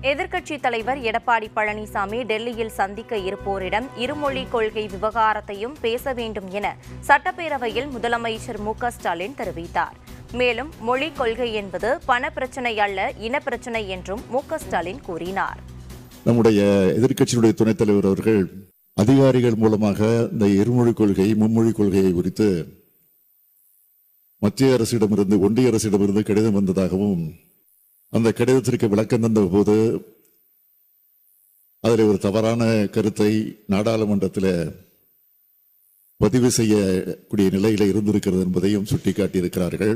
எதிர்க்கட்சித் தலைவர் எடப்பாடி பழனிசாமி டெல்லியில் சந்திக்க இருப்போரிடம் இருமொழி கொள்கை விவகாரத்தையும் பேச வேண்டும் என சட்டப்பேரவையில் முதலமைச்சர் மு.க.ஸ்டாலின் தெரிவித்தார். மேலும் மொழிக் கொள்கை என்பது பணப்பிரச்சினை அல்ல, இனப்பிரச்சினை என்றும் மு.க.ஸ்டாலின் கூறினார். நம்முடைய எதிர்க்கட்சியினுடைய துணைத் தலைவர் அவர்கள் அதிகாரிகள் மூலமாக இந்த இருமொழி கொள்கை மும்மொழி கொள்கையை குறித்து மத்திய அரசிடமிருந்து ஒன்றிய அரசிடமிருந்து கடிதம் வந்ததாகவும் அந்த கடிதத்திற்கு விளக்கம் தந்த போது அதில் ஒரு தவறான கருத்தை நாடாளுமன்றத்தில் பதிவு செய்யக்கூடிய நிலையில இருந்திருக்கிறது என்பதையும் சுட்டிக்காட்டியிருக்கிறார்கள்.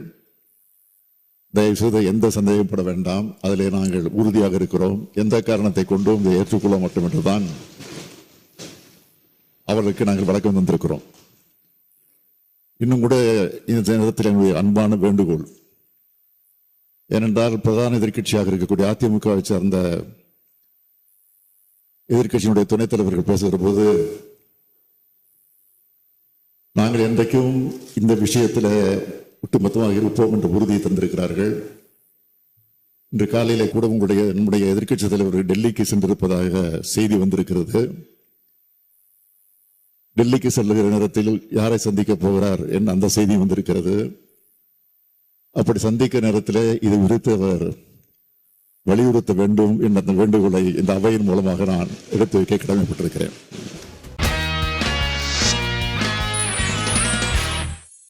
தயவுசெய்து எந்த சந்தேகப்பட வேண்டாம், அதிலே நாங்கள் உறுதியாக இருக்கிறோம். எந்த காரணத்தை கொண்டும் இதை ஏற்றுக்கொள்ள மாட்டோம் என்றுதான் அவர்களுக்கு நாங்கள் விளக்கம் தந்திருக்கிறோம். இன்னும் கூட இந்த நேரத்தில் எங்களுடைய அன்பான வேண்டுகோள், ஏனென்றால் பிரதான எதிர்க்கட்சியாக இருக்கக்கூடிய அதிமுகவை சார்ந்த எதிர்க்கட்சியினுடைய துணைத் தலைவர்கள் பேசுகிற போது நாங்கள் என்றைக்கும் இந்த விஷயத்தில் ஒட்டுமொத்தமாக இருப்போம் என்ற உறுதியை தந்திருக்கிறார்கள். இன்று காலையிலே கூட நம்முடைய எதிர்க்கட்சி தலைவர் டெல்லிக்கு சென்றிருப்பதாக செய்தி வந்திருக்கிறது. டெல்லிக்கு செல்லுகிற நேரத்தில் யாரை சந்திக்க போகிறார் என்ற அந்த செய்தி வந்திருக்கிறது. அப்படி சந்திக்க நேரத்தில் இது குறித்து அவர் வலியுறுத்த வேண்டும் என்ற அந்த வேண்டுகோளை இந்த அவையின் மூலமாக நான் எடுத்து வைக்க கடமைப்பட்டிருக்கிறேன்.